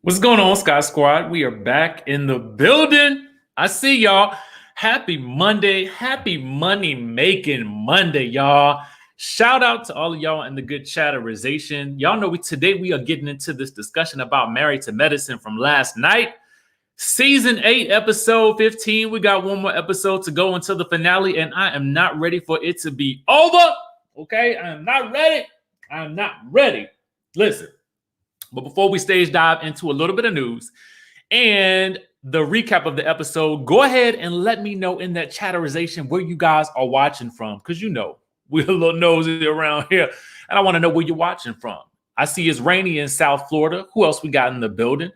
What's going on, Sky Squad? We are back in the building. I see y'all. Happy Monday. Happy money making Monday, y'all. Shout out to all of y'all in the good chatterization. Y'all know today we are getting into this discussion about Married to Medicine from last night. Season 8, episode 15. We got one more episode to go until the finale, and I am not ready for it to be over. Okay? I am not ready. I am not ready. Listen. But before we stage dive into a little bit of news and the recap of the episode, go ahead and let me know in that chatterization where you guys are watching from, because you know we're a little nosy around here, and I want to know where you're watching from. I see it's rainy in South Florida. Who else we got in the building?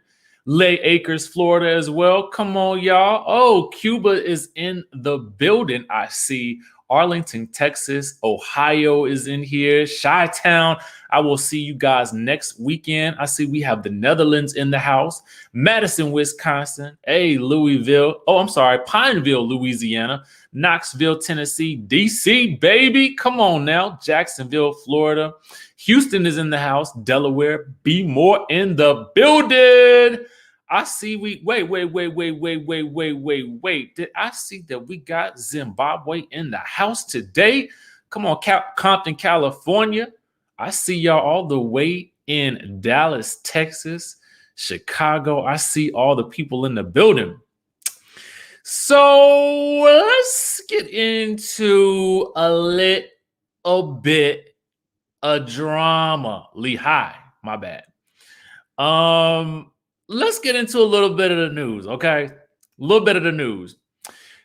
Lay Acres, Florida as well. Come on, y'all. Oh, Cuba is in the building. I see Arlington, Texas. Ohio is in here. Chi-Town. I will see you guys next weekend. I see we have the Netherlands in the house. Madison, Wisconsin. Hey, Louisville. Oh, I'm sorry. Pineville, Louisiana. Knoxville, Tennessee. DC, baby. Come on now. Jacksonville, Florida. Houston is in the house. Delaware. Be more in the building. I see wait. Did I see that we got Zimbabwe in the house today? Come on, Compton, California. I see y'all all the way in Dallas, Texas, Chicago. I see all the people in the building. So let's get into a little bit of drama. Lehigh, my bad. Let's get into a little bit of the news, okay? A little bit of the news.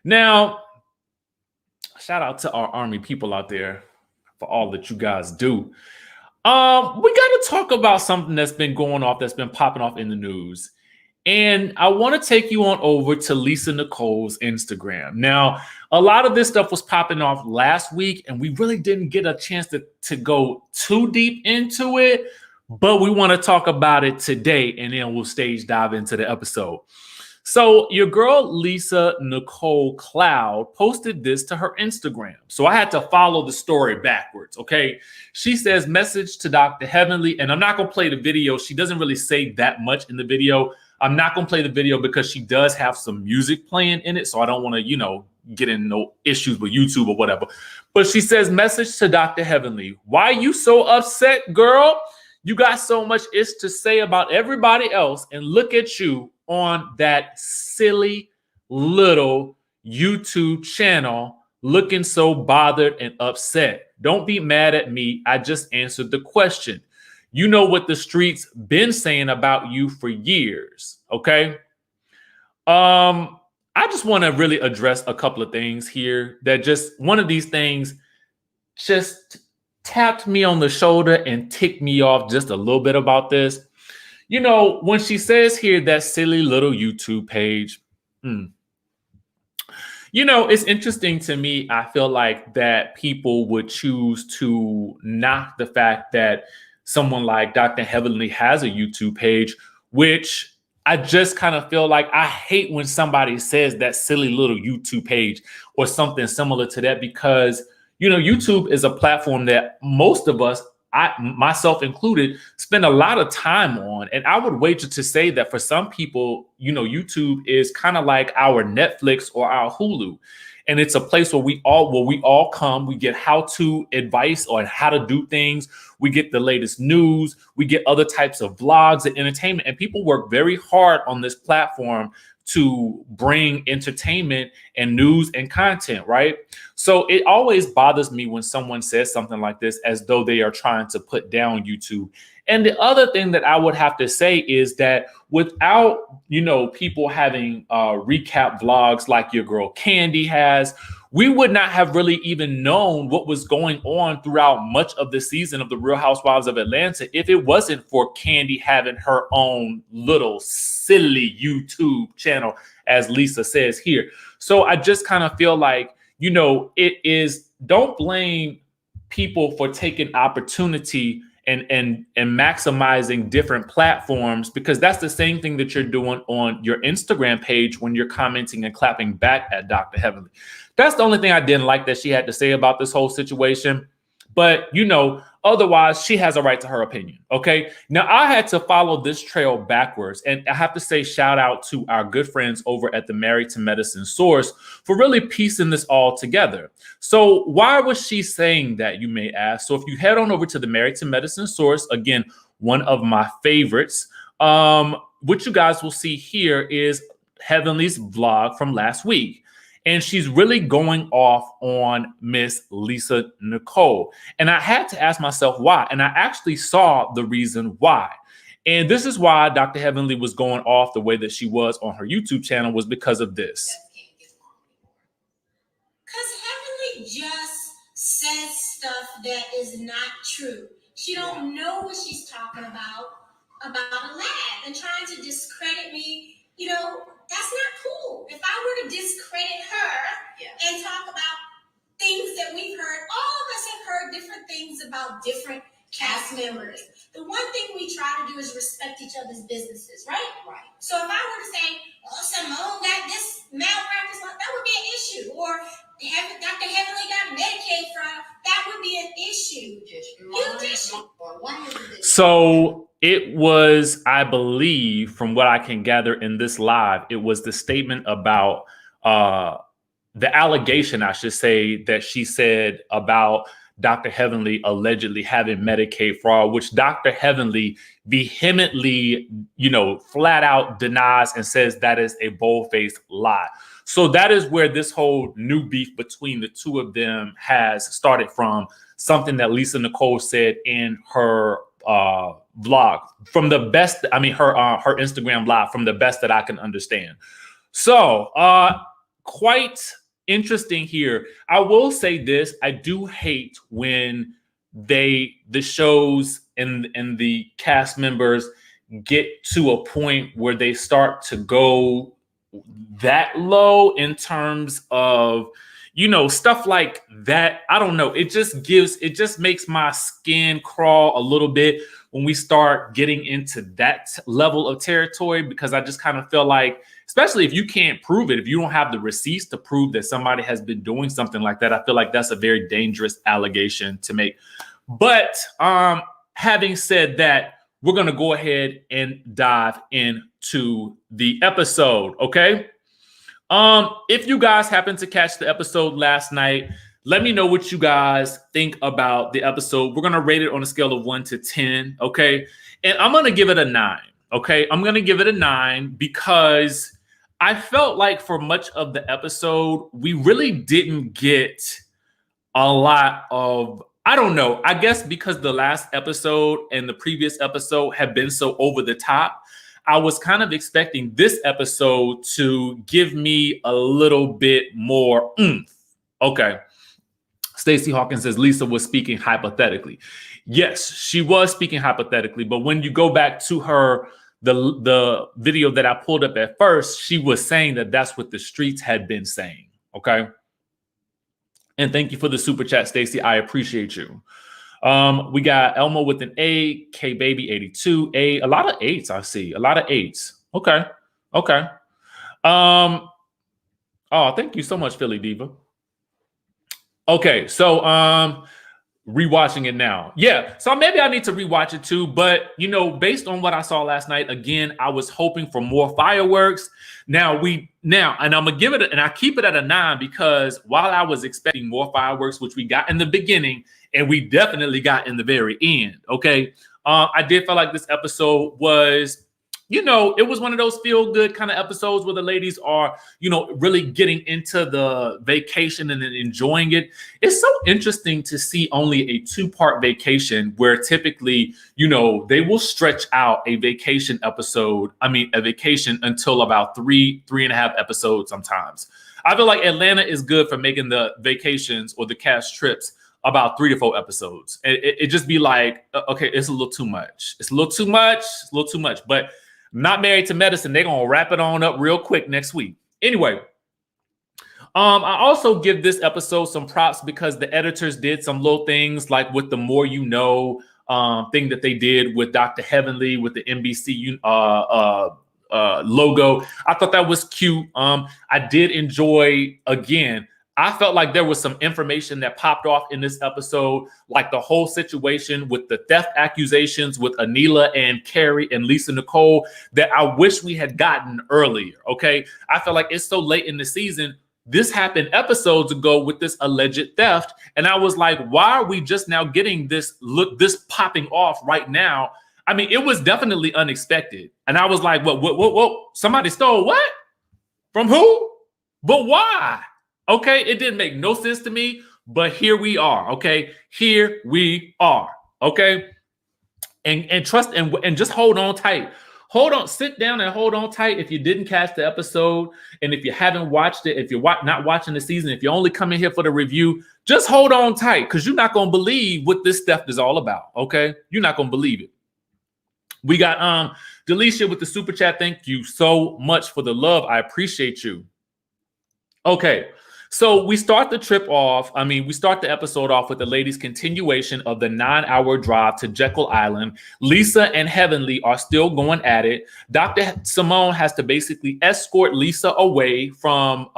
Now, shout out to our Army people out there for all that you guys do. We got to talk about something that's been going off, that's been popping off in the news. And I want to take you on over to Lisa Nicole's Instagram. Now, a lot of this stuff was popping off last week, and we really didn't get a chance to go too deep into it. But we want to talk about it today, and then we'll stage dive into the episode. So your girl, Lisa Nicole Cloud, posted this to her Instagram. So I had to follow the story backwards, okay? She says, message to Dr. Heavenly, and I'm not going to play the video. She doesn't really say that much in the video. I'm not going to play the video because she does have some music playing in it, so I don't want to, get in no issues with YouTube or whatever. But she says, message to Dr. Heavenly. Why you so upset, girl? You got so much is to say about everybody else, and look at you on that silly little YouTube channel looking so bothered and upset. Don't be mad at me. I just answered the question. You know what the streets been saying about you for years, okay? I just want to really address a couple of things here that just one of these things just tapped me on the shoulder and ticked me off just a little bit about this. When she says here that silly little YouTube page, it's interesting to me. I feel like that people would choose to knock the fact that someone like Dr. Heavenly has a YouTube page, which I just kind of feel like I hate when somebody says that silly little YouTube page or something similar to that, because YouTube is a platform that most of us, myself included, spend a lot of time on. And I would wager to say that for some people, YouTube is kind of like our Netflix or our Hulu. And it's a place where we all come, we get how-to advice on how to do things. We get the latest news. We get other types of vlogs and entertainment. And people work very hard on this platform to bring entertainment and news and content, right? So it always bothers me when someone says something like this as though they are trying to put down YouTube. And the other thing that I would have to say is that without, people having recap vlogs like your girl Kandi has, we would not have really even known what was going on throughout much of the season of The Real Housewives of Atlanta if it wasn't for Kandi having her own little silly YouTube channel, as Lisa says here. So I just kind of feel like, it is, don't blame people for taking opportunity and maximizing different platforms, because that's the same thing that you're doing on your Instagram page when you're commenting and clapping back at Dr. Heavenly. That's the only thing I didn't like that she had to say about this whole situation. But, Otherwise, she has a right to her opinion. Okay. Now, I had to follow this trail backwards. And I have to say, shout out to our good friends over at the Married to Medicine source for really piecing this all together. So why was she saying that, you may ask? So if you head on over to the Married to Medicine source, again, one of my favorites, what you guys will see here is Heavenly's vlog from last week. And she's really going off on Miss Lisa Nicole. And I had to ask myself why. And I actually saw the reason why. And this is why Dr. Heavenly was going off the way that she was on her YouTube channel, was because of this. Because Heavenly just says stuff that is not true. She don't know what she's talking about a lab, and trying to discredit me. You know, that's not cool. If I were to discredit her and talk about things that we've heard, all of us have heard different things about different cast members. The one thing we try to do is respect each other's businesses, right? Right. So if I were to say, oh, Simone got this malpractice, that would be an issue. Or Dr. Heavenly got Medicaid fraud, that would be an issue. Huge issue. So it was, I believe, from what I can gather in this live, it was the statement about the allegation, I should say, that she said about Dr. Heavenly allegedly having Medicaid fraud, which Dr. Heavenly vehemently, flat out denies and says that is a bold-faced lie. So that is where this whole new beef between the two of them has started from, something that Lisa Nicole said in her vlog, from the best, her Instagram live, from the best that I can understand. So quite interesting here. I will say this: I do hate when the shows and the cast members get to a point where they start to go that low in terms of, stuff like that. I don't know. It just makes my skin crawl a little bit when we start getting into that level of territory, because I just kind of feel like, especially if you can't prove it, if you don't have the receipts to prove that somebody has been doing something like that, I feel like that's a very dangerous allegation to make. But having said that, we're going to go ahead and dive into the episode. Okay. If you guys happen to catch the episode last night, let me know what you guys think about the episode. We're going to rate it on a scale of 1 to 10. Okay. And I'm going to give it a 9. Okay. I'm going to give it a 9 because I felt like for much of the episode, we really didn't get a lot of, I don't know, I guess because the last episode and the previous episode have been so over the top, I was kind of expecting this episode to give me a little bit more oomph. Okay. Stacey Hawkins says Lisa was speaking hypothetically. Yes, she was speaking hypothetically, but when you go back to her, the video that I pulled up at first, she was saying that that's what the streets had been saying. Okay. And thank you for the super chat, Stacey. I appreciate you. We got Elmo with an A, K Baby 82, a lot of 8s. I see a lot of 8s. Okay. Okay. Oh, thank you so much, Philly Diva. Okay. So, rewatching it now. Yeah. So maybe I need to rewatch it too. But, based on what I saw last night, again, I was hoping for more fireworks. And I'm going to give it, and I keep it at a 9 because while I was expecting more fireworks, which we got in the beginning and we definitely got in the very end. Okay. I did feel like this episode was, it was one of those feel good kind of episodes where the ladies are, really getting into the vacation and then enjoying it. It's so interesting to see only a 2-part vacation where typically, they will stretch out a vacation until about 3.5 episodes sometimes. I feel like Atlanta is good for making the vacations or the cast trips about 3 to 4 episodes. It just be like, okay, it's a little too much. It's a little too much, but Not Married to Medicine, they're going to wrap it on up real quick next week. Anyway, I also give this episode some props because the editors did some little things like with the More You Know thing that they did with Dr. Heavenly with the NBC logo. I thought that was cute. I did enjoy, again, I felt like there was some information that popped off in this episode, like the whole situation with the theft accusations with ANILA and Carrie and Lisa Nicole, that I wish we had gotten earlier, okay? I feel like it's so late in the season. This happened episodes ago with this alleged theft, and I was like, why are we just now getting this popping off right now? I mean, it was definitely unexpected. And I was like, what? Somebody stole what? From who? But why? Okay, it didn't make no sense to me, but here we are, okay? Here we are, okay? And trust and just hold on tight. Hold on, sit down and hold on tight if you didn't catch the episode, and if you haven't watched it, if you're not watching the season, if you're only coming here for the review, just hold on tight, because you're not going to believe what this stuff is all about, okay? You're not going to believe it. We got Delisha with the super chat. Thank you so much for the love. I appreciate you. Okay. So we start the episode off with the ladies' continuation of the 9-hour drive to Jekyll Island. Lisa and Heavenly are still going at it. Dr. Simone has to basically escort Lisa away from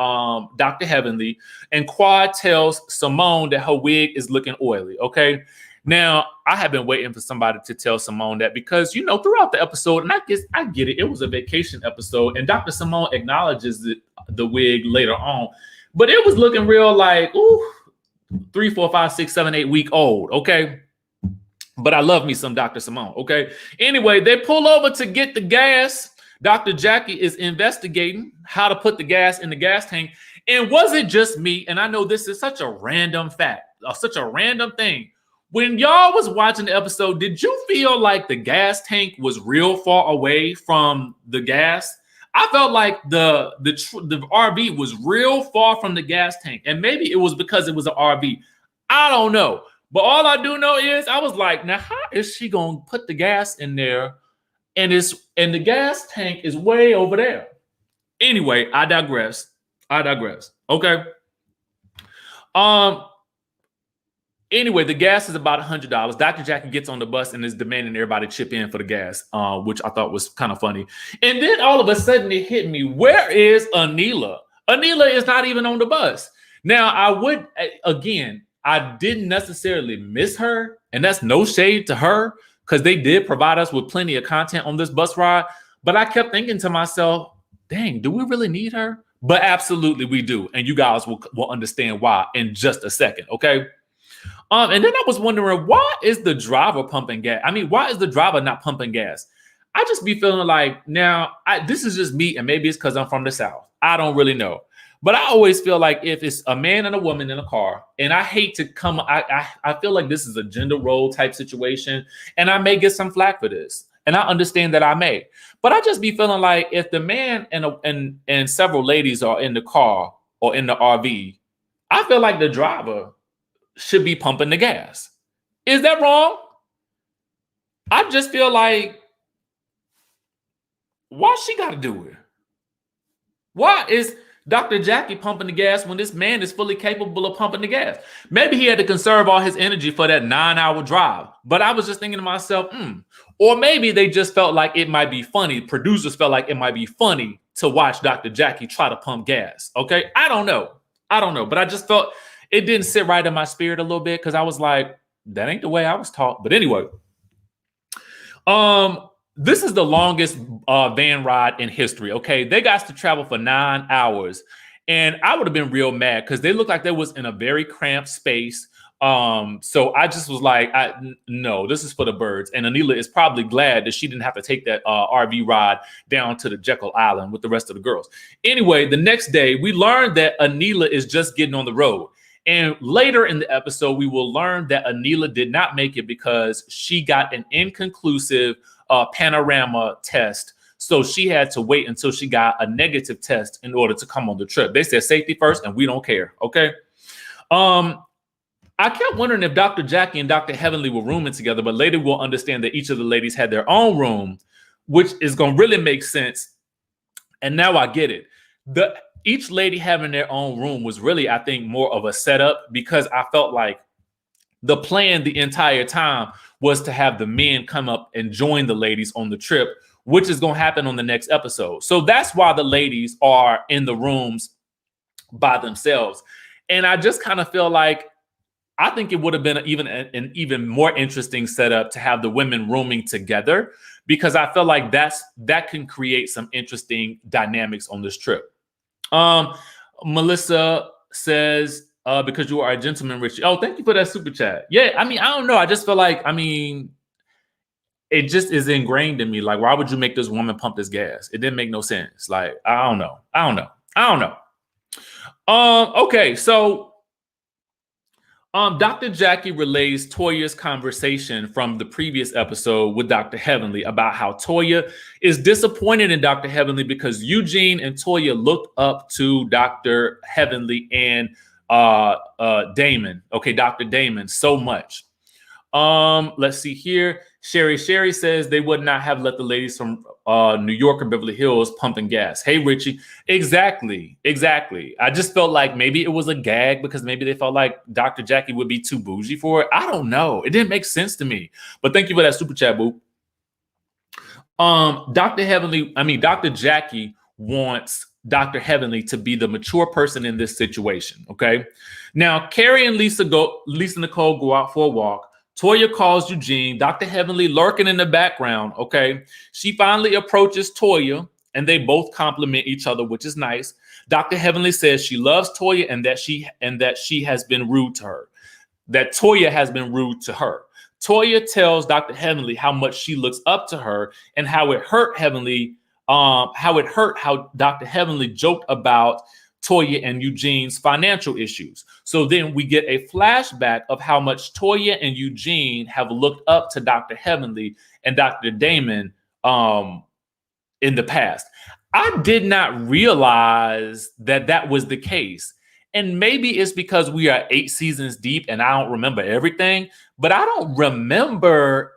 Dr. Heavenly, and Quad tells Simone that her wig is looking oily, okay? Now, I have been waiting for somebody to tell Simone that, because, you know, throughout the episode, and I get it, it was a vacation episode, and Dr. Simone acknowledges the wig later on. But it was looking real like, 3, 4, 5, 6, 7, 8 week old, okay? But I love me some Dr. Simone, okay? Anyway, they pull over to get the gas. Dr. Jackie is investigating how to put the gas in the gas tank. And was it just me? And I know this is such a random fact, such a random thing. When y'all was watching the episode, did you feel like the gas tank was real far away from the gas? I felt like the RV was real far from the gas tank, and maybe it was because it was an RV. I don't know, but all I do know is I was like, now how is she gonna put the gas in there, and the gas tank is way over there? Anyway, I digress. Okay. Anyway, the gas is about $100. Dr. Jackie gets on the bus and is demanding everybody chip in for the gas, which I thought was kind of funny. And then all of a sudden it hit me. Where is ANILA? ANILA is not even on the bus. Now, I didn't necessarily miss her, and that's no shade to her, because they did provide us with plenty of content on this bus ride. But I kept thinking to myself, dang, do we really need her? But absolutely we do. And you guys will understand why in just a second, okay? And then I was wondering, why is the driver pumping gas? I mean, why is the driver not pumping gas? I just be feeling like, now, this is just me, and maybe it's because I'm from the South. I don't really know. But I always feel like if it's a man and a woman in a car, and I hate to I feel like this is a gender role type situation, and I may get some flack for this. And I understand that I may. But I just be feeling like if the man and several ladies are in the car or in the RV, I feel like the driver should be pumping the gas. Is that wrong? I just feel like, why she got to do it? Why is Dr. Jackie pumping the gas when this man is fully capable of pumping the gas? Maybe he had to conserve all his energy for that 9-hour drive. But I was just thinking to myself, or maybe they just felt like it might be funny. Producers felt like it might be funny to watch Dr. Jackie try to pump gas. Okay, I don't know. But I just felt it didn't sit right in my spirit a little bit, because I was like, that ain't the way I was taught. But anyway, this is the longest van ride in history, okay? They got to travel for 9 hours. And I would have been real mad, because they looked like they was in a very cramped space. So I just was like, no, this is for the birds. And ANILA is probably glad that she didn't have to take that RV ride down to the Jekyll Island with the rest of the girls. Anyway, the next day, we learned that ANILA is just getting on the road. And later in the episode, we will learn that ANILA did not make it because she got an inconclusive panorama test. So she had to wait until she got a negative test in order to come on the trip. They said safety first, and we don't care, okay? I kept wondering if Dr. Jackie and Dr. Heavenly were rooming together, but later we'll understand that each of the ladies had their own room, which is going to really make sense. And now I get it. Each lady having their own room was really, I think, more of a setup, because I felt like the plan the entire time was to have the men come up and join the ladies on the trip, which is going to happen on the next episode. So that's why the ladies are in the rooms by themselves. And I just kind of feel like I think it would have been an even more interesting setup to have the women rooming together, because I feel like that can create some interesting dynamics on this trip. Melissa says, because you are a gentleman, Richie. Oh, thank you for that super chat. Yeah, I mean, I don't know. I just feel like, I mean, it just is ingrained in me. Like, why would you make this woman pump this gas? It didn't make no sense. Like, I don't know. Okay, so Dr. Jackie relays Toya's conversation from the previous episode with Dr. Heavenly about how Toya is disappointed in Dr. Heavenly because Eugene and Toya looked up to Dr. Heavenly and Damon. Okay, Dr. Damon so much. Let's see here. Sherry says they would not have let the ladies from New York or Beverly Hills pumping gas. Hey, Richie. Exactly. I just felt like maybe it was a gag because maybe they felt like Dr. Jackie would be too bougie for it. I don't know. It didn't make sense to me. But thank you for that super chat, boo. Dr. Jackie wants Dr. Heavenly to be the mature person in this situation. Okay. Now, Carrie and Lisa Nicole go out for a walk. Toya calls Eugene, Dr. Heavenly lurking in the background, okay? She finally approaches Toya, and they both compliment each other, which is nice. Dr. Heavenly says she loves Toya and that she has been rude to her, that Toya has been rude to her. Toya tells Dr. Heavenly how much she looks up to her and how it hurt how Dr. Heavenly joked about Toya and Eugene's financial issues. So then we get a flashback of how much Toya and Eugene have looked up to Dr. Heavenly and Dr. Damon in the past. I did not realize that was the case. And maybe it's because we are 8 seasons deep and I don't remember everything, but I don't remember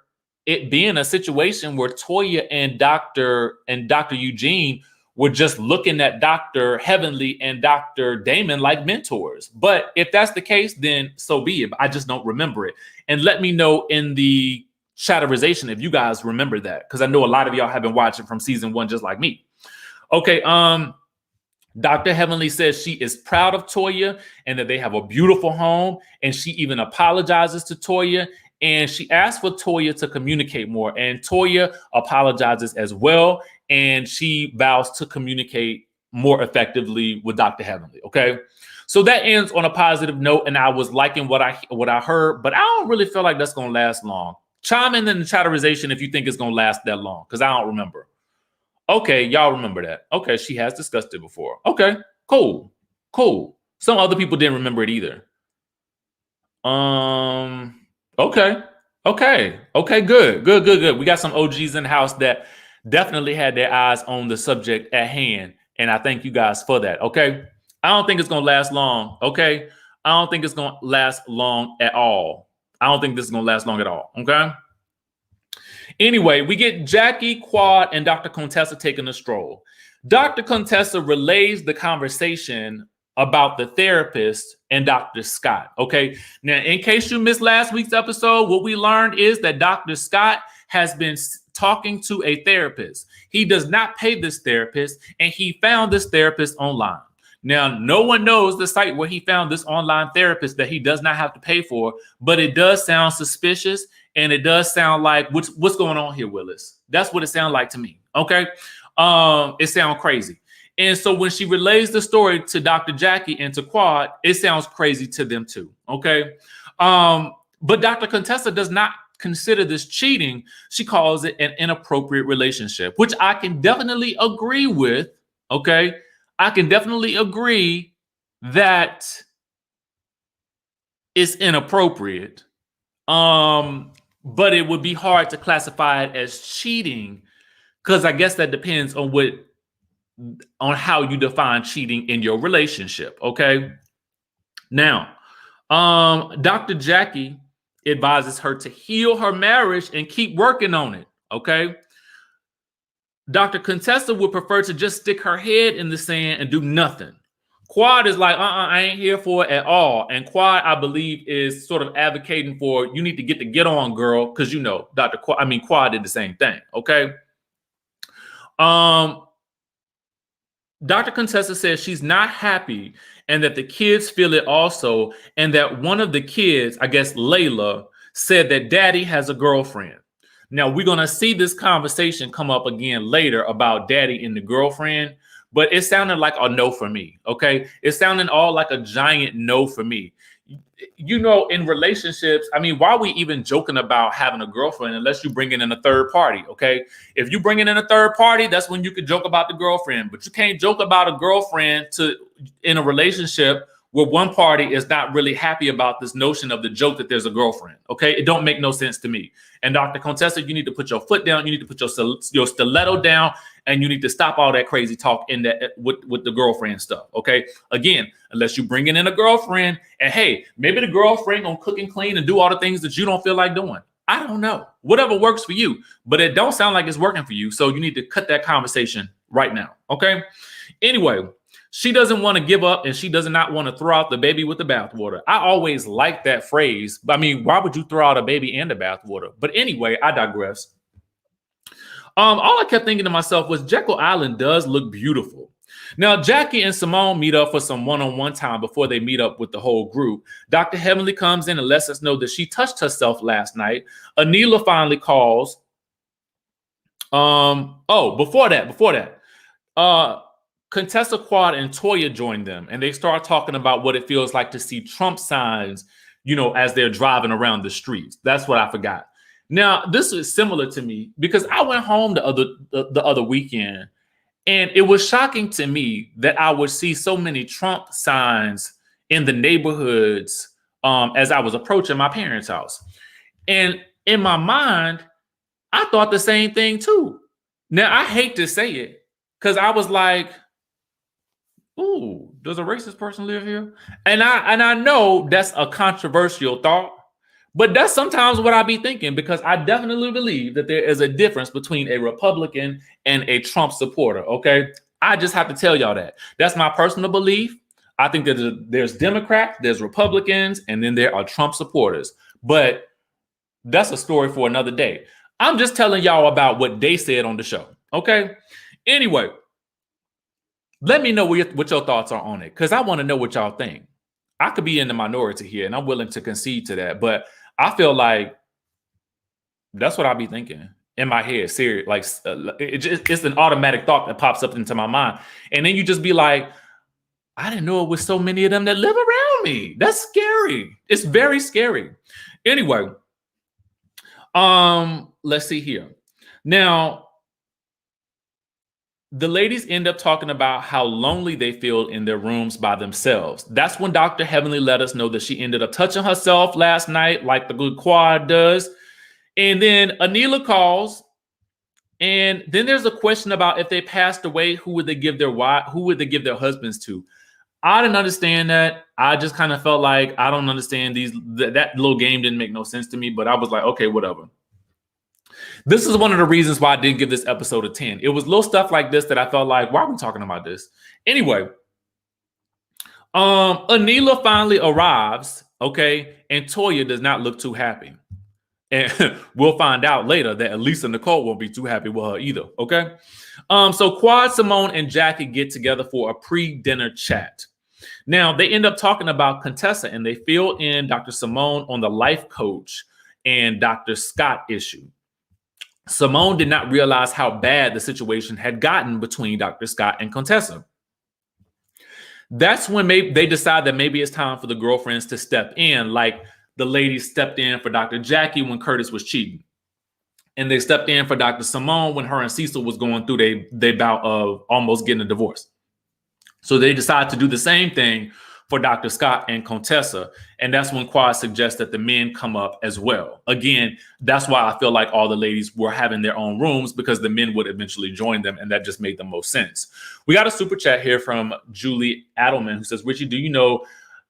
it being a situation where Toya and Dr. Eugene were just looking at Dr. Heavenly and Dr. Damon like mentors. But if that's the case, then so be it. I just don't remember it. And let me know in the chatterization if you guys remember that, because I know a lot of y'all have been watching from season 1 just like me. Okay, Dr. Heavenly says she is proud of Toya and that they have a beautiful home. And she even apologizes to Toya. And she asks for Toya to communicate more. And Toya apologizes as well. And she vows to communicate more effectively with Dr. Heavenly. Okay. So that ends on a positive note. And I was liking what I heard, but I don't really feel like that's going to last long. Chime in the chatterization if you think it's going to last that long, because I don't remember. Okay. Y'all remember that. Okay. She has discussed it before. Okay. Cool. Some other people didn't remember it either. Okay. Good. We got some OGs in the house that definitely had their eyes on the subject at hand. And I thank you guys for that. Okay. I don't think it's going to last long. Okay. I don't think it's going to last long at all. I don't think this is going to last long at all. Okay. Anyway, we get Jackie, Quad, and Dr. Contessa taking a stroll. Dr. Contessa relays the conversation about the therapist and Dr. Scott. Okay. Now, in case you missed last week's episode, what we learned is that Dr. Scott has been talking to a therapist. He does not pay this therapist, and he found this therapist online. Now, no one knows the site where he found this online therapist that he does not have to pay for, but it does sound suspicious, and it does sound like, what's going on here, Willis? That's what it sounds like to me. Okay. It sounds crazy. And so when she relays the story to Dr. Jackie and to Quad, it sounds crazy to them too. Okay. But Dr. Contessa does not consider this cheating. She calls it an inappropriate relationship, which I can definitely agree with. Okay. I can definitely agree that it's inappropriate. But it would be hard to classify it as cheating, because I guess that depends on how you define cheating in your relationship. Okay. Now, Dr. Jackie advises her to heal her marriage and keep working on it. Okay. Dr. Contessa would prefer to just stick her head in the sand and do nothing. Quad is like, I ain't here for it at all. And Quad, I believe, is sort of advocating for, you need to get on, girl, because you know, Quad did the same thing. Okay. Dr. Contessa says she's not happy and that the kids feel it also, and that one of the kids, I guess Layla, said that daddy has a girlfriend. Now, we're going to see this conversation come up again later about daddy and the girlfriend, but it sounded like a no for me, okay? It sounded all like a giant no for me. You know, in relationships, I mean, why are we even joking about having a girlfriend unless you bring in a third party, okay? If you bring in a third party, that's when you could joke about the girlfriend, but you can't joke about a girlfriend in a relationship where one party is not really happy about this notion of the joke that there's a girlfriend, okay? It don't make no sense to me. And Dr. Contessa, you need to put your foot down, you need to put your stiletto down, and you need to stop all that crazy talk in that with the girlfriend stuff, okay? Again, unless you bring in a girlfriend, and hey, maybe the girlfriend gonna cook and clean and do all the things that you don't feel like doing. I don't know. Whatever works for you, but it don't sound like it's working for you, so you need to cut that conversation right now, okay? Anyway, she doesn't want to give up, and she does not want to throw out the baby with the bathwater. I always like that phrase. I mean, why would you throw out a baby and the bathwater? But anyway, I digress. All I kept thinking to myself was Jekyll Island does look beautiful. Now, Jackie and Simone meet up for some one-on-one time before they meet up with the whole group. Dr. Heavenly comes in and lets us know that she touched herself last night. ANILA finally calls. Before that. Contessa Quad and Toya joined them, and they start talking about what it feels like to see Trump signs, you know, as they're driving around the streets. That's what I forgot. Now, this is similar to me because I went home the other weekend, and it was shocking to me that I would see so many Trump signs in the neighborhoods as I was approaching my parents' house. And in my mind, I thought the same thing too. Now, I hate to say it because I was like, ooh, does a racist person live here? And I know that's a controversial thought, but that's sometimes what I be thinking, because I definitely believe that there is a difference between a Republican and a Trump supporter, okay? I just have to tell y'all that. That's my personal belief. I think that there's Democrats, there's Republicans, and then there are Trump supporters. But that's a story for another day. I'm just telling y'all about what they said on the show, okay? Anyway, let me know what your thoughts are on it, because I want to know what y'all think. I could be in the minority here, and I'm willing to concede to that, but I feel like that's what I be thinking in my head. Serious, like it's an automatic thought that pops up into my mind, and then you just be like, I didn't know it was so many of them that live around me. That's scary. It's very scary. Anyway, let's see here. Now, the ladies end up talking about how lonely they feel in their rooms by themselves. That's when Dr. Heavenly let us know that she ended up touching herself last night, like the good quad does. And then ANILA calls, and then there's a question about if they passed away, who would they give their husbands to? I didn't understand that. I just kind of felt like I don't understand that little game didn't make no sense to me, but I was like, okay, whatever. This is one of the reasons why I didn't give this episode a 10. It was little stuff like this that I felt like, why are we talking about this? Anyway, ANILA finally arrives, okay, and Toya does not look too happy. And we'll find out later that at least Nicole won't be too happy with her either, okay? So Quad, Simone, and Jackie get together for a pre-dinner chat. Now, they end up talking about Contessa, and they fill in Dr. Simone on the life coach and Dr. Scott issue. Simone did not realize how bad the situation had gotten between Dr. Scott and Contessa. That's when they decide that maybe it's time for the girlfriends to step in, like the ladies stepped in for Dr. Jackie when Curtis was cheating. And they stepped in for Dr. Simone when her and Cecil was going through their bout of almost getting a divorce. So they decide to do the same thing for Dr. Scott and Contessa. And that's when Quad suggests that the men come up as well. Again, that's why I feel like all the ladies were having their own rooms, because the men would eventually join them, and that just made the most sense. We got a super chat here from Julie Adelman, who says, Richie, do you know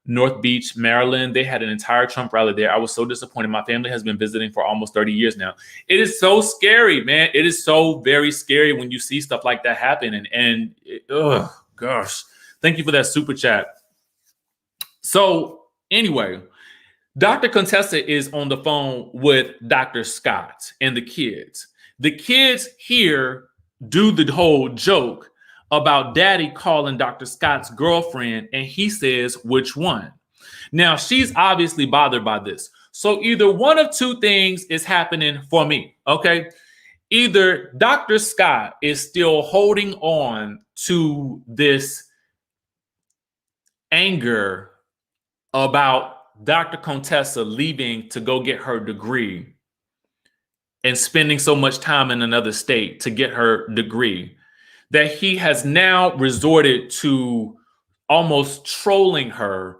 North Beach, Maryland? They had an entire Trump rally there. I was so disappointed. My family has been visiting for almost 30 years now. It is so scary, man. It is so very scary when you see stuff like that happen. Oh, gosh. Thank you for that super chat. So anyway, Dr. Contessa is on the phone with Dr. Scott and the kids. The kids here do the whole joke about daddy calling Dr. Scott's girlfriend, and he says, which one? Now, she's obviously bothered by this. So either one of two things is happening for me, okay? Either Dr. Scott is still holding on to this anger about Dr. Contessa leaving to go get her degree and spending so much time in another state to get her degree, that he has now resorted to almost trolling her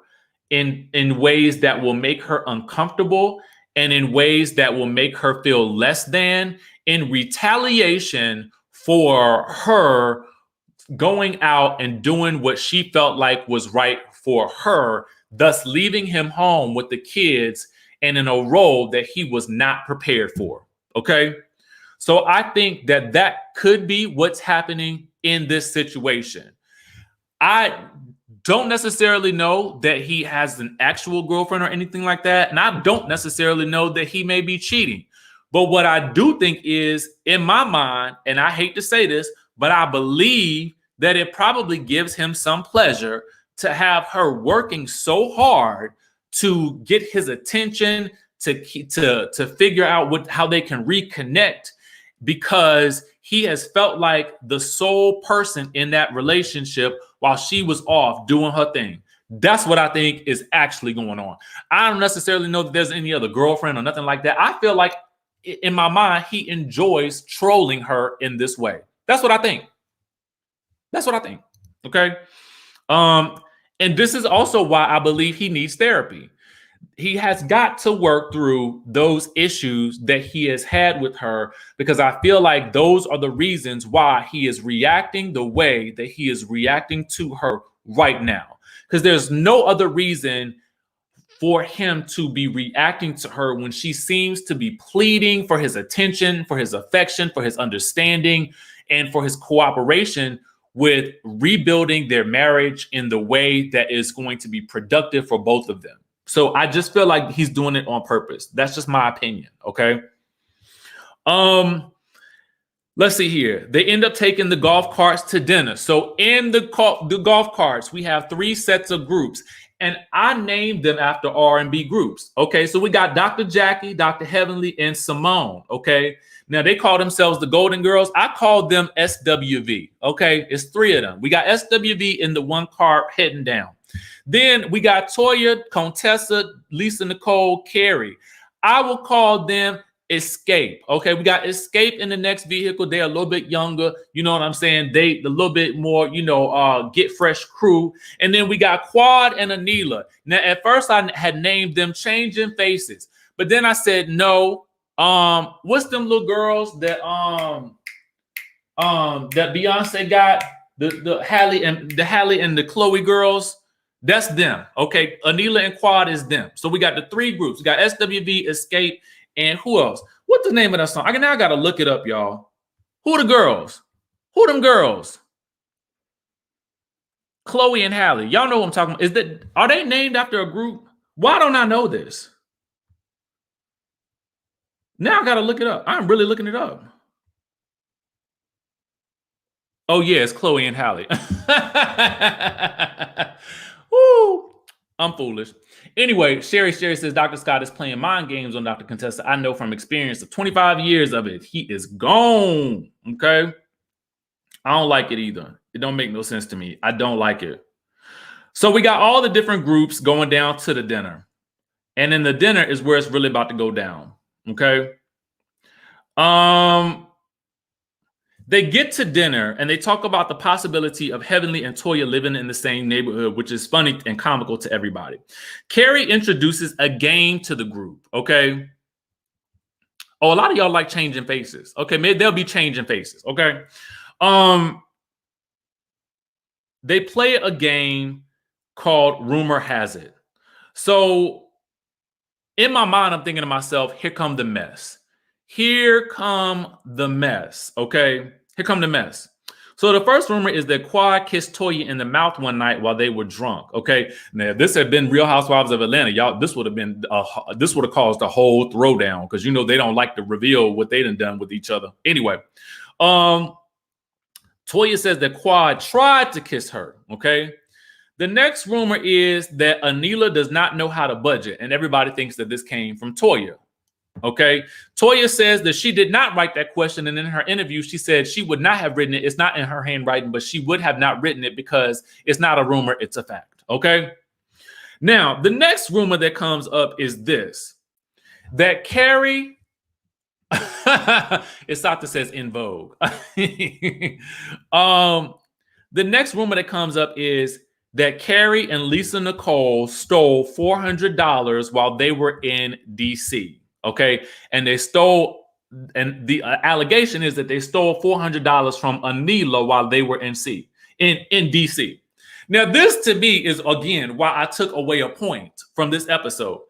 in ways that will make her uncomfortable and in ways that will make her feel less than, in retaliation for her going out and doing what she felt like was right for her, thus leaving him home with the kids and in a role that he was not prepared for. Okay. So I think that that could be what's happening in this situation. I don't necessarily know that he has an actual girlfriend or anything like that. And I don't necessarily know that he may be cheating. But what I do think is, in my mind, and I hate to say this, but I believe that it probably gives him some pleasure to have her working so hard to get his attention, to figure out how they can reconnect, because he has felt like the sole person in that relationship while she was off doing her thing. That's what I think is actually going on. I don't necessarily know that there's any other girlfriend or nothing like that. I feel like in my mind, he enjoys trolling her in this way. That's what I think. That's what I think. Okay. And this is also why I believe he needs therapy. He has got to work through those issues that he has had with her, because I feel like those are the reasons why he is reacting the way that he is reacting to her right now. Because there's no other reason for him to be reacting to her when she seems to be pleading for his attention, for his affection, for his understanding, and for his cooperation with rebuilding their marriage in the way that is going to be productive for both of them. So I just feel like he's doing it on purpose. That's just my opinion. Okay. Let's see here. They end up taking the golf carts to dinner. So in the golf carts, we have 3 sets of groups, and I named them after R&B groups. Okay. So we got Dr. Jackie, Dr. Heavenly, and Simone. Okay. Now they call themselves the Golden Girls. I called them SWV. Okay. It's 3 of them. We got SWV in the one cart heading down. Then we got Toya, Contessa, Lisa, Nicole, Carrie. I will call them Escape. Okay, we got Escape in the next vehicle. They're a little bit younger. You know what I'm saying? They a little bit more, get fresh crew. And then we got Quad and Anila. Now, at first I had named them Changing Faces, but then I said no. What's them little girls that that Beyonce got? The Halle and the Khloe girls. That's them. Okay. Anila and Quad is them. So we got the 3 groups. We got SWV, Escape, and who else? What's the name of that song? I got to look it up, y'all. Who are the girls? Who them girls? Khloe and Halle. Y'all know what I'm talking about. Are they named after a group? Why don't I know this? Now I got to look it up. I'm really looking it up. Oh, yeah, it's Khloe and Halle. Woo, I'm foolish. Anyway, Sherry says Dr. Scott is playing mind games on Dr. Contessa. I know from experience of 25 years of it. He is gone. Okay. I don't like it either. It don't make no sense to me. I don't like it. So we got all the different groups going down to the dinner. And then the dinner is where it's really about to go down. Okay. They get to dinner and they talk about the possibility of Heavenly and Toya living in the same neighborhood, which is funny and comical to everybody. Carrie introduces a game to the group. Okay. Oh, a lot of y'all like changing faces. Okay. Maybe they'll be changing faces. Okay. They play a game called Rumor Has It. So in my mind, I'm thinking to myself, here come the mess. Here come the mess. Okay. Here come the mess. So the first rumor is that Quad kissed Toya in the mouth one night while they were drunk. Okay. Now, if this had been Real Housewives of Atlanta, y'all, this would have caused a whole throwdown, because they don't like to reveal what they done with each other. Anyway, Toya Toya says that Quad tried to kiss her, okay? The next rumor is that ANILA does not know how to budget, and everybody thinks that this came from Toya, okay? Toya says that she did not write that question, and in her interview, she said she would not have written it. It's not in her handwriting, but she would have not written it because it's not a rumor, it's a fact, okay? Now, the next rumor that comes up is this, that Carrie... Isata says in vogue. The next rumor that comes up is that Carrie and Lisa Nicole stole $400 while they were in DC. Okay, and they stole, and the allegation is that they stole $400 from ANILA while they were in DC. Now, this to me is again why I took away a point from this episode.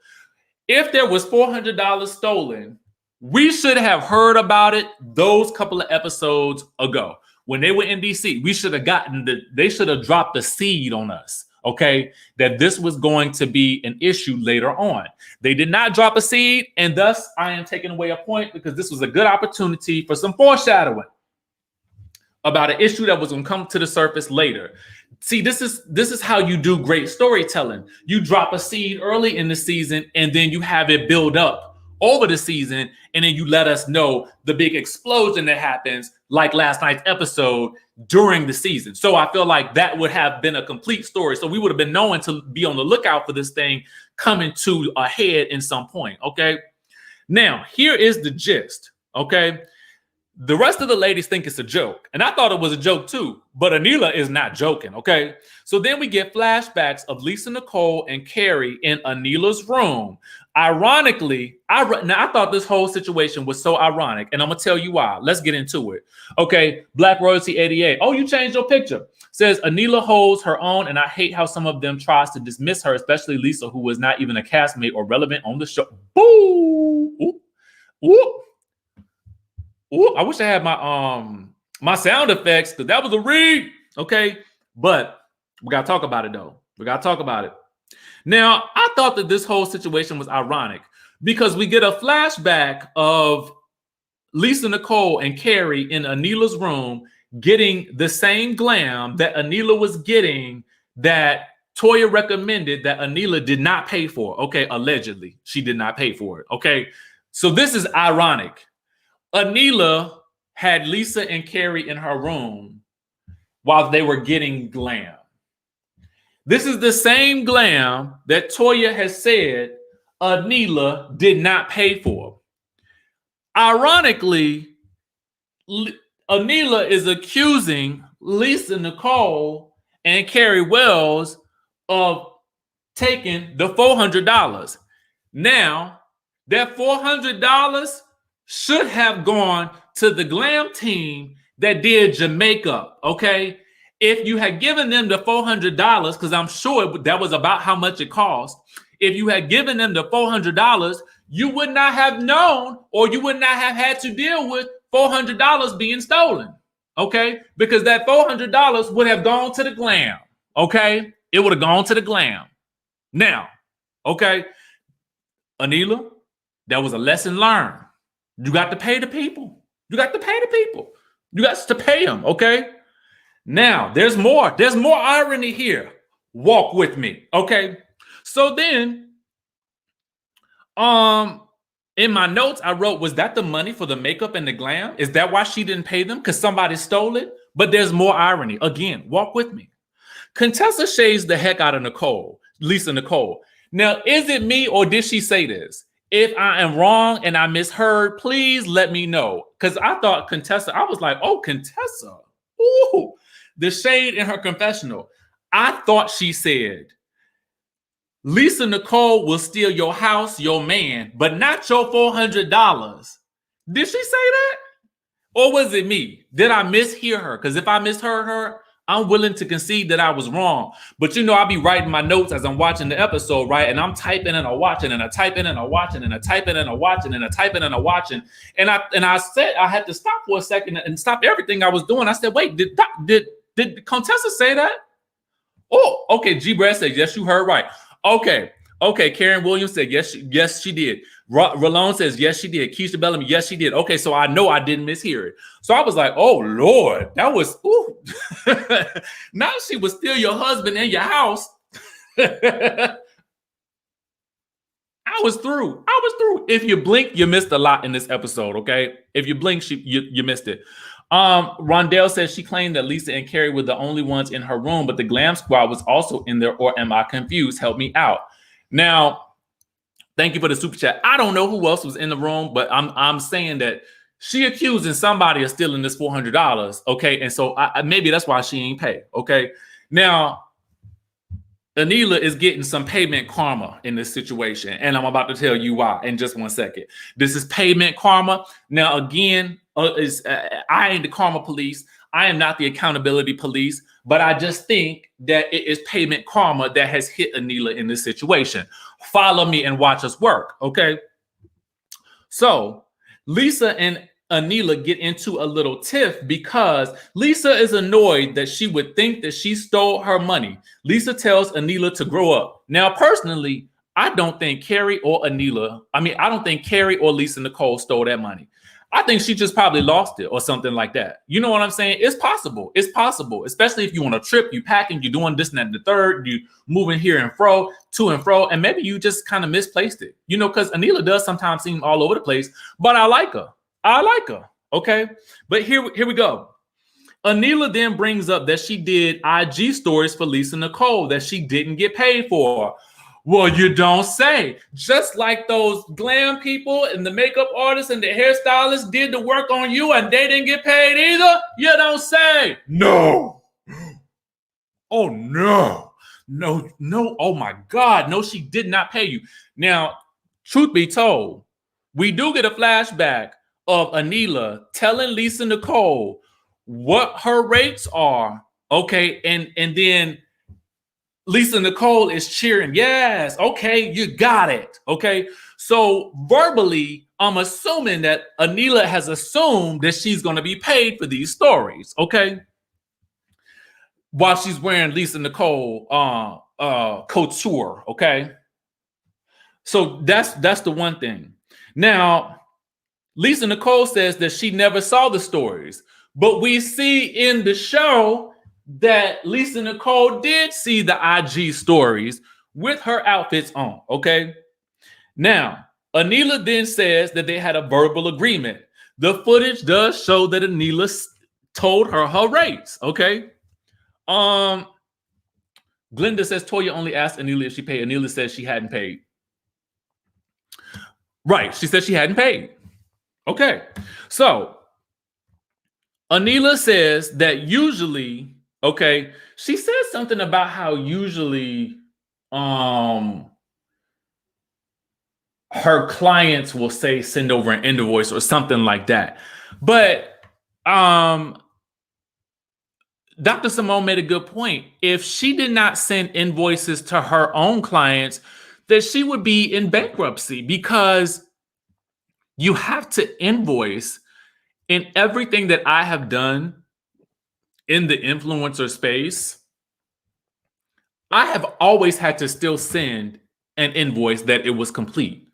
If there was $400 stolen, we should have heard about it those couple of episodes ago. When they were in DC, we should have they should have dropped the seed on us, okay, that this was going to be an issue later on. They did not drop a seed, and thus I am taking away a point because this was a good opportunity for some foreshadowing about an issue that was going to come to the surface later. See, this is how you do great storytelling. You drop a seed early in the season, and then you have it build up over the season, and then you let us know the big explosion that happens, like last night's episode, during the season. So I feel like that would have been a complete story. So we would have been knowing to be on the lookout for this thing coming to a head in some point, okay? Now, here is the gist, okay? The rest of the ladies think it's a joke, and I thought it was a joke too, but ANILA is not joking, okay? So then we get flashbacks of Lisa Nicole and Carrie in ANILA's room. Ironically, I thought this whole situation was so ironic, and I'm gonna tell you why. Let's get into it. Okay, Black Royalty 88. Oh, you changed your picture. Says ANILA holds her own, and I hate how some of them tries to dismiss her, especially Lisa, who was not even a castmate or relevant on the show. Boo! Ooh. Ooh. Ooh, I wish I had my sound effects, because that was a read. Okay, but we gotta talk about it though. We gotta talk about it. Now, I thought that this whole situation was ironic because we get a flashback of Lisa Nicole and Carrie in ANILA's room getting the same glam that ANILA was getting, that Toya recommended that ANILA did not pay for. Okay, allegedly, she did not pay for it. Okay, so this is ironic. ANILA had Lisa and Carrie in her room while they were getting glam. This is the same glam that Toya has said ANILA did not pay for. Ironically, ANILA is accusing Lisa Nicole and Carrie Wells of taking the $400. Now, that $400 should have gone to the glam team that did Jamaica, okay? If you had given them the $400, because I'm sure that was about how much it cost, if you had given them the $400, you would not have known, or you would not have had to deal with $400 being stolen, okay? Because that $400 would have gone to the glam, okay? It would have gone to the glam. Now, okay, ANILA, that was a lesson learned. You got to pay the people. You got to pay the people. You got to pay them, okay? Now, there's more. There's more irony here. Walk with me, okay? So then, in my notes, I wrote, was that the money for the makeup and the glam? Is that why she didn't pay them? Because somebody stole it? But there's more irony. Again, walk with me. Contessa shades the heck out of Nicole, Lisa Nicole. Now, is it me or did she say this? If I am wrong and I misheard, please let me know. Because I thought Contessa, I was like, oh, Contessa. Ooh, the shade in her confessional. I thought she said, Lisa Nicole will steal your house, your man, but not your $400. Did she say that? Or was it me? Did I mishear her? Because if I misheard her, I'm willing to concede that I was wrong. But you know, I'll be writing my notes as I'm watching the episode, right? And I'm typing and I'm watching and I typing and I'm watching and I typing and I'm watching and I typing and I'm watching. And I said I had to stop for a second and stop everything I was doing. I said, wait, did Contessa say that? Oh, okay. G. Brad said, yes, you heard right. Okay. Karen Williams said, yes, she did. Ralone says, yes, she did. Keisha Bellamy, yes, she did. Okay, so I know I didn't mishear it. So I was like, oh, Lord, that was, ooh, Now she would steal your husband and your house. I was through. If you blink, you missed a lot in this episode, okay? If you blink, you missed it. Rondell says she claimed that Lisa and Carrie were the only ones in her room, but the Glam Squad was also in there, or am I confused? Help me out. Now, thank you for the super chat. I don't know who else was in the room, but I'm saying that she accusing somebody of stealing this $400, okay? And so maybe that's why she ain't paid, okay? Now, ANILA is getting some payment karma in this situation, and I'm about to tell you why in just 1 second. This is payment karma. Now, again, I ain't the karma police. I am not the accountability police, but I just think that it is payment karma that has hit ANILA in this situation. Follow me and watch us work, okay? So Lisa and ANILA get into a little tiff because Lisa is annoyed that she would think that she stole her money. Lisa tells ANILA to grow up. Now, personally, I don't think Carrie or Lisa Nicole stole that money. I think she just probably lost it or something like that. You know what I'm saying? It's possible. It's possible, especially if you on a trip, you packing, you're doing this and that and the third, you moving here and fro, to and fro, and maybe you just kind of misplaced it. You know, because ANILA does sometimes seem all over the place, but I like her. Okay? But here we go. ANILA then brings up that she did IG stories for Lisa Nicole that she didn't get paid for. Well, you don't say. Just like those glam people and the makeup artists and the hairstylists did the work on you and they didn't get paid either, you don't say. No. Oh, no. No. Oh, my God. No, she did not pay you. Now, truth be told, we do get a flashback of ANILA telling Lisa Nicole what her rates are, okay, and then Lisa Nicole is cheering. Yes, okay, you got it, okay. So verbally, I'm assuming that ANILA has assumed that she's going to be paid for these stories, okay, while she's wearing Lisa Nicole couture, okay. So that's the one thing. Now, Lisa Nicole says that she never saw the stories, but we see in the show that Lisa Nicole did see the IG stories with her outfits on, okay? Now, ANILA then says that they had a verbal agreement. The footage does show that ANILA told her rates, okay? Glenda says Toya only asked ANILA if she paid. ANILA says she hadn't paid. Right, she said she hadn't paid. Okay, so ANILA says that usually, okay, she says something about how usually her clients will say send over an invoice or something like that. But Dr. Simone made a good point. If she did not send invoices to her own clients, that she would be in bankruptcy, because you have to invoice. In everything that I have done in the influencer space, I have always had to still send an invoice that it was complete.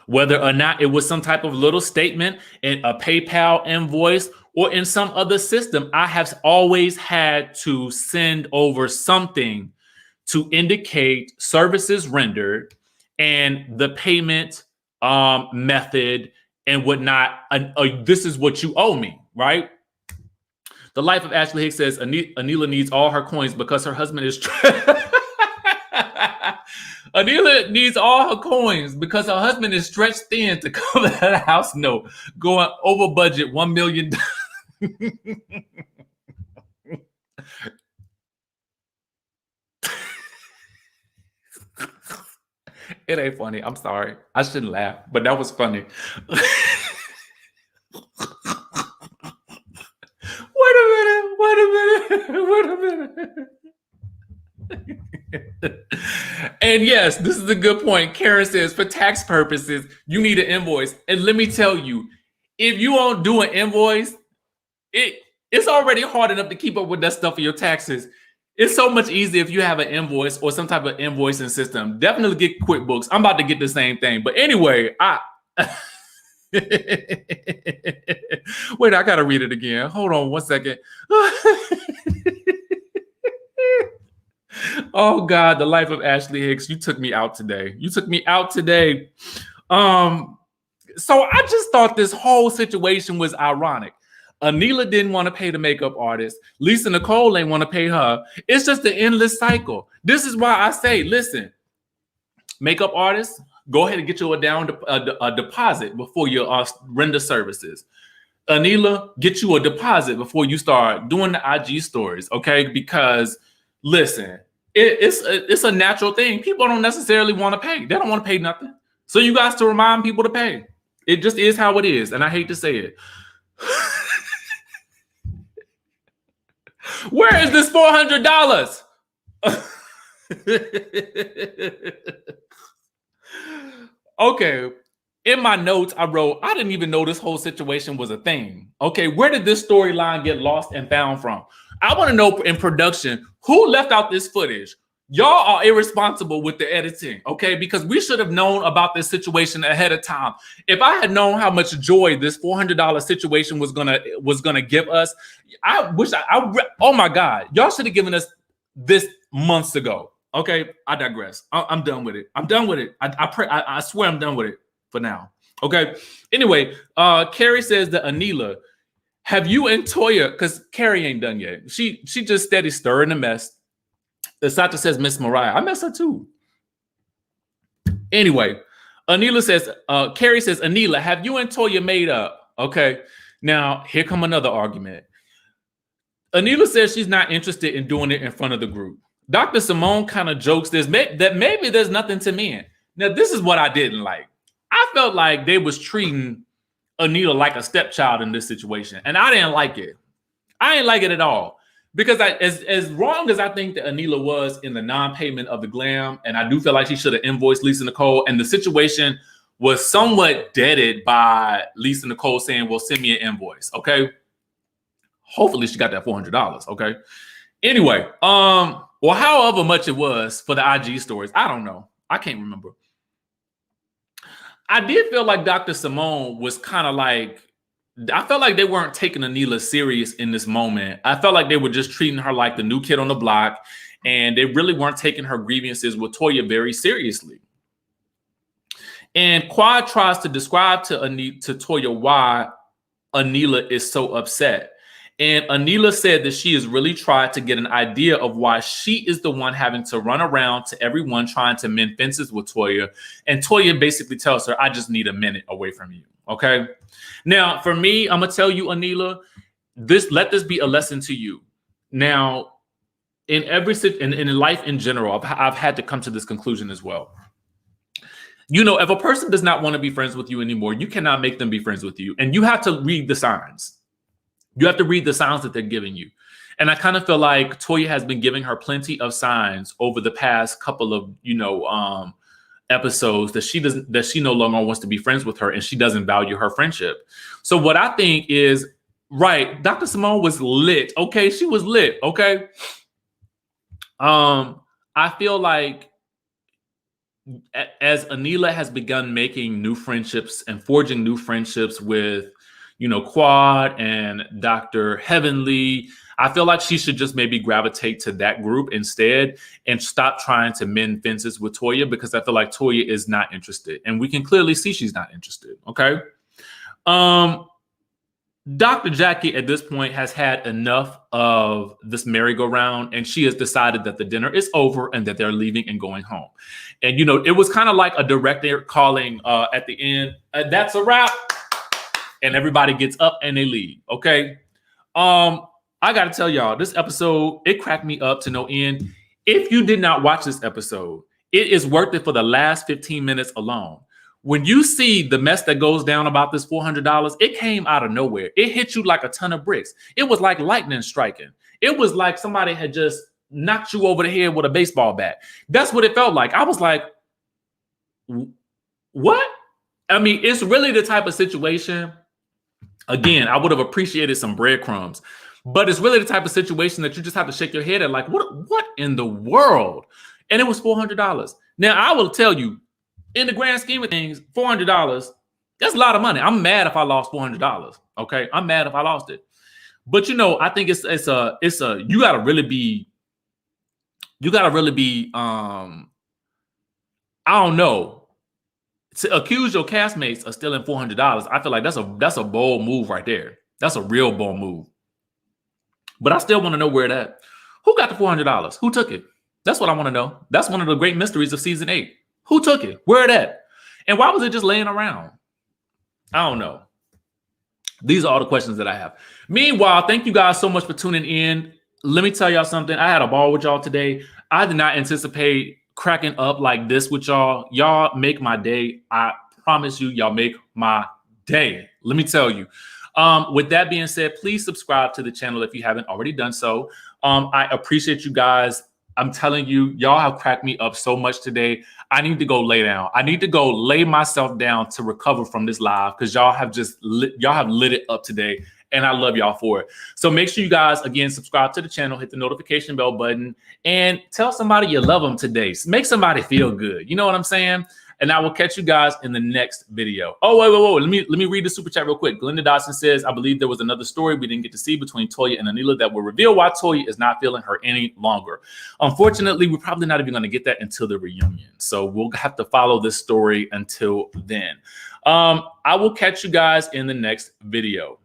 Whether or not it was some type of little statement in a PayPal invoice or in some other system, I have always had to send over something to indicate services rendered and the payment method and whatnot. This is what you owe me, right? The Life of Ashley Hicks says ANILA needs all her coins because her husband is ANILA needs all her coins because her husband is stretched thin to cover that house note, going over budget $1 million. It ain't funny. I'm sorry. I shouldn't laugh, but that was funny. Wait a minute. And yes, this is a good point. Karen says, for tax purposes, you need an invoice. And let me tell you, if you don't do an invoice, it's already hard enough to keep up with that stuff for your taxes. It's so much easier if you have an invoice or some type of invoicing system. Definitely get QuickBooks. I'm about to get the same thing. But anyway, Wait, I gotta read it again. Hold on 1 second. Oh God, the life of Ashley Hicks. You took me out today. So I just thought this whole situation was ironic. ANILA didn't want to pay the makeup artist. Lisa Nicole ain't want to pay her. It's just an endless cycle. This is why I say, listen, makeup artists, go ahead and get you a deposit before you render services. ANILA, get you a deposit before you start doing the IG stories, okay? Because listen, it's a natural thing. People don't necessarily want to pay. They don't want to pay nothing. So you guys to remind people to pay. It just is how it is, and I hate to say it. Where is this $400? Okay. In my notes, I wrote, I didn't even know this whole situation was a thing. Okay, where did this storyline get lost and found from? I want to know in production, who left out this footage? Y'all are irresponsible with the editing, okay? Because we should have known about this situation ahead of time. If I had known how much joy this $400 situation was gonna give us, oh my God, y'all should have given us this months ago. Okay, I digress. I'm done with it. I swear I'm done with it for now. Okay. Anyway, Carrie says that ANILA, have you and Toya, because Carrie ain't done yet. She just steady stirring the mess. The Sata says Miss Mariah. I miss her too. Anyway, ANILA says, Carrie says, ANILA, have you and Toya made up? Okay. Now, here come another argument. ANILA says she's not interested in doing it in front of the group. Dr. Simone kind of jokes that maybe there's nothing to men. Now, this is what I didn't like. I felt like they was treating ANILA like a stepchild in this situation, and I didn't like it. I didn't like it at all. Because as wrong as I think that ANILA was in the non-payment of the glam, and I do feel like she should have invoiced Lisa Nicole, and the situation was somewhat deaded by Lisa Nicole saying, well, send me an invoice, okay? Hopefully she got that $400, okay? Anyway, well, however much it was for the IG stories, I don't know. I can't remember. I did feel like Dr. Simone was kind of like, I felt like they weren't taking ANILA serious in this moment. I felt like they were just treating her like the new kid on the block, and they really weren't taking her grievances with Toya very seriously. And Quad tries to describe to Toya why ANILA is so upset. And ANILA said that she has really tried to get an idea of why she is the one having to run around to everyone trying to mend fences with Toya. And Toya basically tells her, I just need a minute away from you. Okay. Now, for me, I'm going to tell you, ANILA, let this be a lesson to you. Now, in life in general, I've had to come to this conclusion as well. You know, if a person does not want to be friends with you anymore, you cannot make them be friends with you. And you have to read the signs. You have to read the signs that they're giving you. And I kind of feel like Toya has been giving her plenty of signs over the past couple of, episodes that she no longer wants to be friends with her, and she doesn't value her friendship. So what I think is, right, Dr. Simone was lit. Okay, she was lit. Okay. I feel like as ANILA has begun making new friendships and forging new friendships with, Quad and Dr. Heavenly, I feel like she should just maybe gravitate to that group instead and stop trying to mend fences with Toya, because I feel like Toya is not interested. And we can clearly see she's not interested. Okay. Dr. Jackie at this point has had enough of this merry-go-round, and she has decided that the dinner is over and that they're leaving and going home. And, it was kind of like a director calling at the end, that's a wrap. And everybody gets up and they leave. Okay. I got to tell y'all, this episode, it cracked me up to no end. If you did not watch this episode, it is worth it for the last 15 minutes alone. When you see the mess that goes down about this $400, it came out of nowhere. It hit you like a ton of bricks. It was like lightning striking. It was like somebody had just knocked you over the head with a baseball bat. That's what it felt like. I was like, what? I mean, it's really the type of situation. Again, I would have appreciated some breadcrumbs. But it's really the type of situation that you just have to shake your head at, like, what in the world? And it was $400. Now, I will tell you, in the grand scheme of things, $400, That's a lot of money. I'm mad if I lost $400. Okay, I'm mad if I lost it. But you know, I think it's a you gotta really be I don't know, to accuse your castmates of stealing $400. I feel like that's a bold move right there. That's a real bold move. But I still want to know where that. Who got the $400? Who took it? That's what I want to know. That's one of the great mysteries of season 8. Who took it? Where it at? And why was it just laying around? I don't know. These are all the questions that I have. Meanwhile, thank you guys so much for tuning in. Let me tell y'all something. I had a ball with y'all today. I did not anticipate cracking up like this with y'all. Y'all make my day. I promise you, y'all make my day. Let me tell you. With that being said, please subscribe to the channel if you haven't already done so. I appreciate you guys. I'm telling you, y'all have cracked me up so much today. I need to go lay down. I need to go lay myself down to recover from this live because y'all have lit it up today. And I love y'all for it. So make sure you guys, again, subscribe to the channel, hit the notification bell button, and tell somebody you love them today. Make somebody feel good. You know what I'm saying? And I will catch you guys in the next video. Oh, wait. Let me read the super chat real quick. Glenda Dodson says, I believe there was another story we didn't get to see between Toya and ANILA that will reveal why Toya is not feeling her any longer. Unfortunately, we're probably not even going to get that until the reunion. So we'll have to follow this story until then. I will catch you guys in the next video.